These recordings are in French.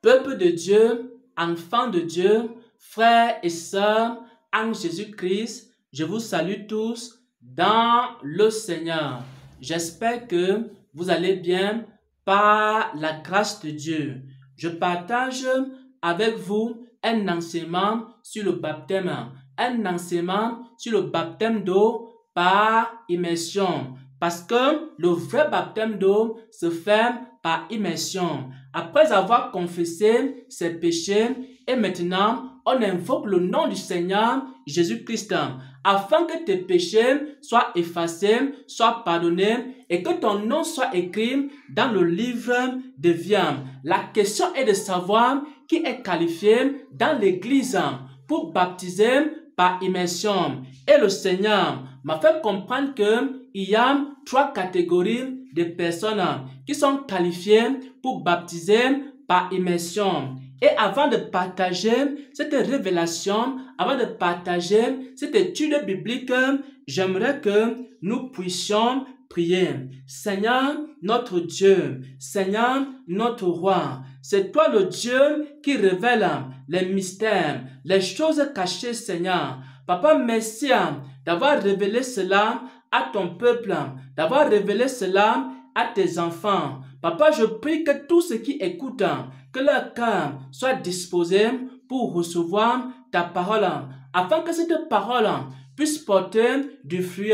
Peuple de Dieu, enfants de Dieu, frères et sœurs en Jésus-Christ, je vous salue tous dans le Seigneur. J'espère que vous allez bien par la grâce de Dieu. Je partage avec vous un enseignement sur le baptême, d'eau par immersion. Parce que le vrai baptême d'eau se fait par immersion. Après avoir confessé ses péchés, et maintenant, on invoque le nom du Seigneur Jésus-Christ afin que tes péchés soient effacés, soient pardonnés et que ton nom soit écrit dans le livre de vie. La question est de savoir qui est qualifié dans l'église pour baptiser par immersion. Et le Seigneur m'a fait comprendre qu'il y a 3 catégories de personnes qui sont qualifiées pour baptiser par immersion. Et avant de partager cette révélation, avant de partager cette étude biblique, j'aimerais que nous puissions prier. Seigneur, notre Dieu, Seigneur, notre Roi, c'est toi le Dieu qui révèle les mystères, les choses cachées, Seigneur. Papa, merci d'avoir révélé cela à ton peuple, d'avoir révélé cela à tes enfants. Papa, je prie que tous ceux qui écoutent, que leur cœur soit disposé pour recevoir ta parole, afin que cette parole puisse porter du fruit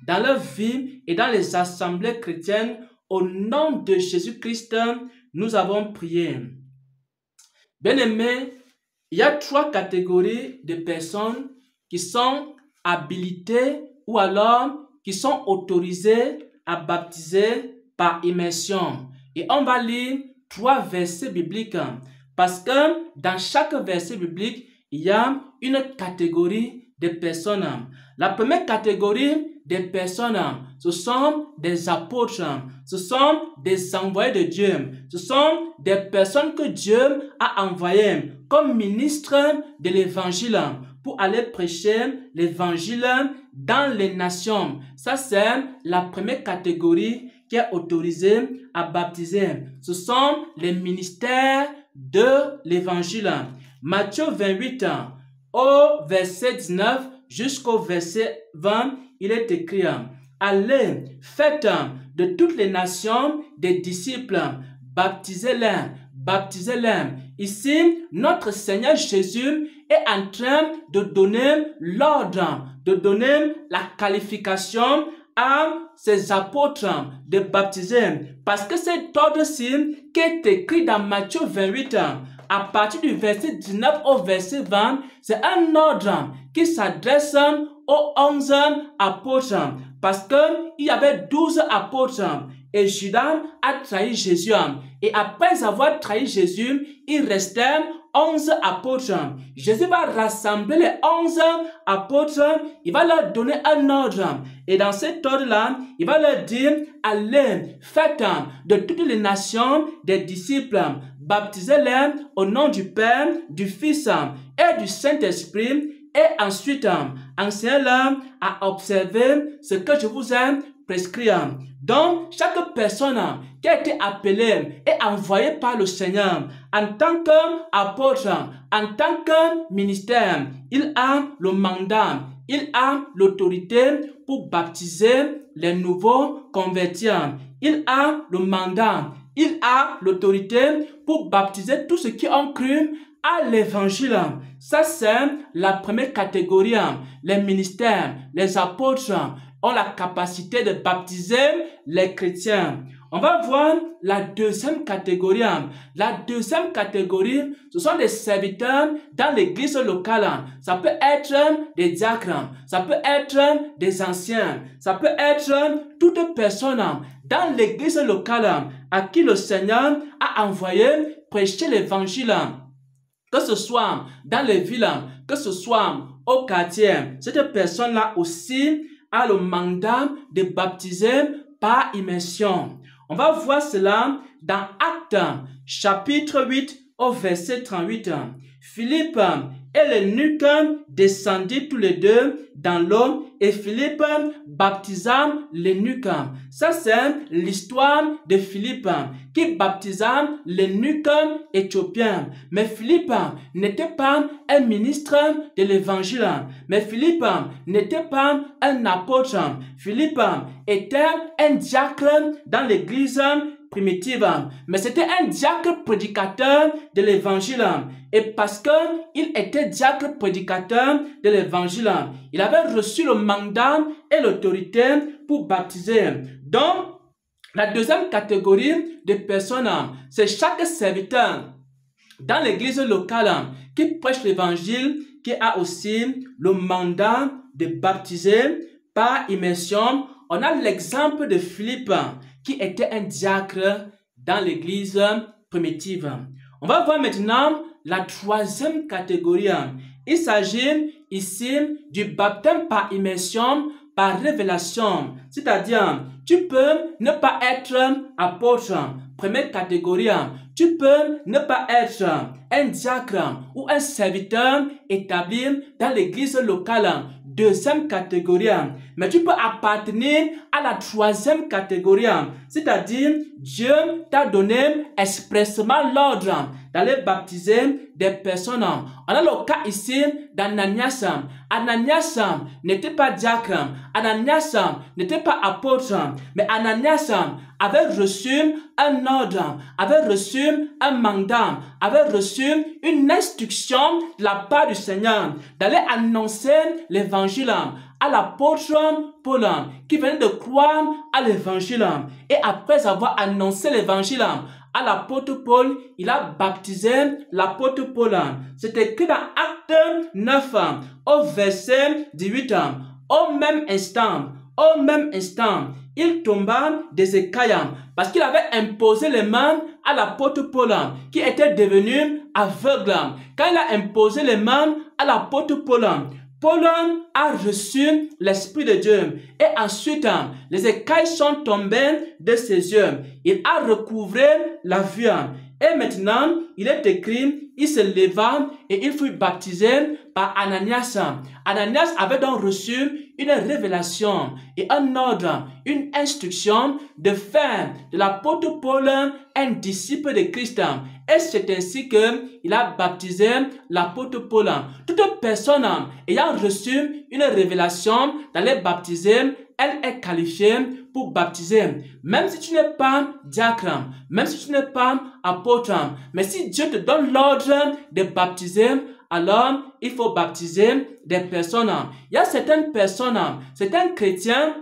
dans leur vie et dans les assemblées chrétiennes. Au nom de Jésus-Christ, nous avons prié. Bien-aimés, il y a 3 catégories de personnes qui sont habilitées ou alors qui sont autorisées à baptiser par immersion. Et on va lire 3 versets bibliques parce que dans chaque verset biblique, il y a une catégorie de personnes. La première catégorie des personnes, ce sont des apôtres, ce sont des envoyés de Dieu, ce sont des personnes que Dieu a envoyées comme ministres de l'évangile pour aller prêcher l'évangile dans les nations. Ça, c'est la première catégorie qui est autorisée à baptiser. Ce sont les ministères de l'évangile. Matthieu 28, au verset 19 jusqu'au verset 20, il est écrit: allez, faites de toutes les nations des disciples, baptisez-les, baptisez-les. Ici, notre Seigneur Jésus est en train de donner l'ordre, de donner la qualification à ses apôtres de baptiser. Parce que cet ordre-ci qui est écrit dans Matthieu 28, à partir du verset 19 au verset 20, c'est un ordre qui s'adresse aux 11 apôtres. Parce qu'il y avait 12 apôtres et Judas a trahi Jésus. Et après avoir trahi Jésus, il restait 11 apôtres. Jésus va rassembler les 11 apôtres, il va leur donner un ordre. Et dans cet ordre-là, il va leur dire: allez, faites de toutes les nations des disciples, baptisez-les au nom du Père, du Fils et du Saint-Esprit, et ensuite enseignez-leur à observer ce que je vous ai prescrit. Donc, chaque personne qui a été appelée et envoyée par le Seigneur en tant qu'apôtre, en tant que ministère, il a le mandat, il a l'autorité pour baptiser les nouveaux convertis. Il a le mandat, il a l'autorité pour baptiser tous ceux qui ont cru à l'évangile. Ça, c'est la première catégorie. Les ministères, les apôtres ont la capacité de baptiser les chrétiens. On va voir la deuxième catégorie. La deuxième catégorie, ce sont des serviteurs dans l'église locale. Ça peut être des diacres, ça peut être des anciens, ça peut être toute personne dans l'église locale à qui le Seigneur a envoyé prêcher l'évangile. Que ce soit dans les villes, que ce soit au quartier, cette personne-là aussi a le mandat de baptiser par immersion. On va voir cela dans Actes chapitre 8 au verset 38. Philippe et l'eunuque descendirent tous les deux dans l'eau et Philippe baptisa l'eunuque. Ça, c'est l'histoire de Philippe qui baptisa l'eunuque éthiopien. Mais Philippe n'était pas un ministre de l'évangile. Mais Philippe n'était pas un apôtre. Philippe était un diacre dans l'église primitive, mais c'était un diacre prédicateur de l'évangile. Et parce qu'il était diacre prédicateur de l'évangile, il avait reçu le mandat et l'autorité pour baptiser. Donc, la deuxième catégorie de personnes, c'est chaque serviteur dans l'église locale qui prêche l'évangile, qui a aussi le mandat de baptiser par immersion. On a l'exemple de Philippe, qui était un diacre dans l'église primitive. On va voir maintenant la troisième catégorie. Il s'agit ici du baptême par immersion, par révélation. C'est-à-dire, tu peux ne pas être apôtre. Première catégorie, tu peux ne pas être un diacre ou un serviteur établi dans l'église locale. Deuxième catégorie, mais tu peux appartenir à la troisième catégorie, c'est-à-dire Dieu t'a donné expressément l'ordre d'aller baptiser des personnes. On a le cas ici d'Ananias. Ananias n'était pas diacre, Ananias n'était pas apôtre, mais Ananias avait reçu un ordre, avait reçu un mandat, avait reçu une instruction de la part du Seigneur d'aller annoncer l'évangile à l'apôtre Paul qui venait de croire à l'évangile. Et après avoir annoncé l'évangile à l'apôtre Paul, il a baptisé l'apôtre Paul. C'est écrit dans Acte 9 au verset 18. Au même instant, il tomba des écailles parce qu'il avait imposé les mains à l'apôtre Paul qui était devenu aveugle. Quand il a imposé les mains à l'apôtre Paul, Paul a reçu l'Esprit de Dieu et ensuite les écailles sont tombées de ses yeux. Il a recouvré la vue. Et maintenant, il est écrit, il se leva et il fut baptisé par Ananias. Ananias avait donc reçu une révélation et un ordre, une instruction de faire de l'apôtre Paul un disciple de Christ. Et c'est ainsi qu'il a baptisé l'apôtre Paul. Toute personne ayant reçu une révélation d'aller baptiser, elle est qualifiée pour baptiser. Même si tu n'es pas diacre, même si tu n'es pas apôtre, mais si Dieu te donne l'ordre de baptiser, alors il faut baptiser des personnes. Il y a certaines personnes, certains chrétiens,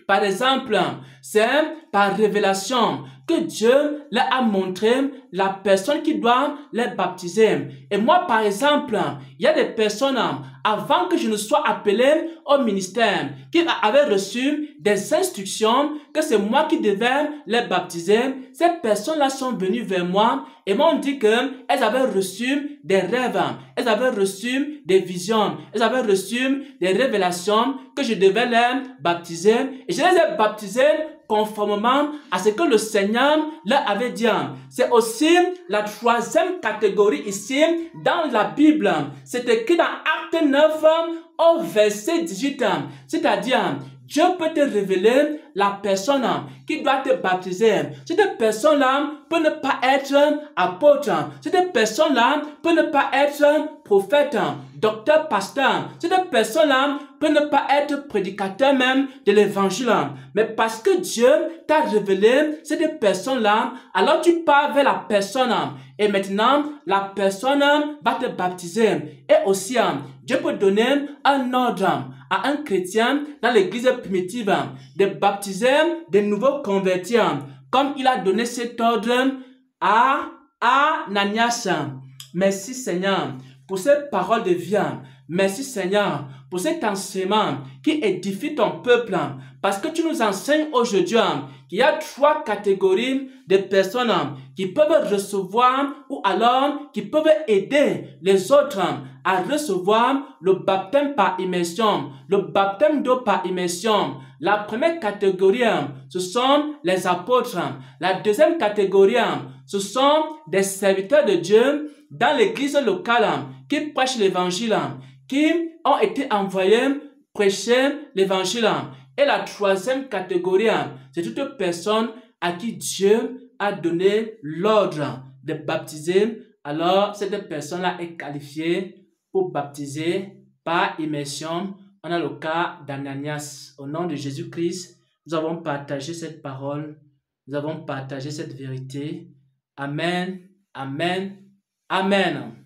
par exemple, c'est par révélation que Dieu leur a montré la personne qui doit les baptiser. Et moi, par exemple, il y a des personnes, avant que je ne sois appelé au ministère, qui avaient reçu des instructions que c'est moi qui devais les baptiser. Ces personnes-là sont venues vers moi et m'ont dit qu'elles avaient reçu des rêves, elles avaient reçu des visions, elles avaient reçu des révélations que je devais les baptiser. Et je les ai baptisées conformément à ce que le Seigneur leur avait dit. C'est aussi la troisième catégorie ici dans la Bible. C'est écrit dans Acte 9 au verset 18. C'est-à-dire, Dieu peut te révéler la personne qui doit te baptiser. Cette personne-là peut ne pas être apôtre. Cette personne-là peut ne pas être prophète, docteur, pasteur. Cette personne-là peut ne pas être prédicateur même de l'évangile. Mais parce que Dieu t'a révélé cette personne-là, alors tu pars vers la personne. Et maintenant, la personne va te baptiser. Et aussi, Dieu peut donner un ordre à un chrétien dans l'église primitive de baptiser de nouveaux convertis, comme il a donné cet ordre à Ananias. Merci Seigneur pour cette parole de vie. Merci Seigneur pour cet enseignement qui édifie ton peuple, parce que tu nous enseignes aujourd'hui qu'il y a trois catégories de personnes qui peuvent recevoir ou alors qui peuvent aider les autres à recevoir le baptême par immersion, le baptême d'eau par immersion, La première catégorie, ce sont les apôtres. La deuxième catégorie, ce sont des serviteurs de Dieu dans l'église locale qui prêchent l'évangile, qui ont été envoyés prêcher l'évangile. Et la troisième catégorie, c'est toute personne à qui Dieu a donné l'ordre de baptiser. Alors, cette personne-là est qualifiée pour baptiser par immersion. On a le cas d'Ananias. Au nom de Jésus-Christ, nous avons partagé cette parole. Nous avons partagé cette vérité. Amen, amen, amen.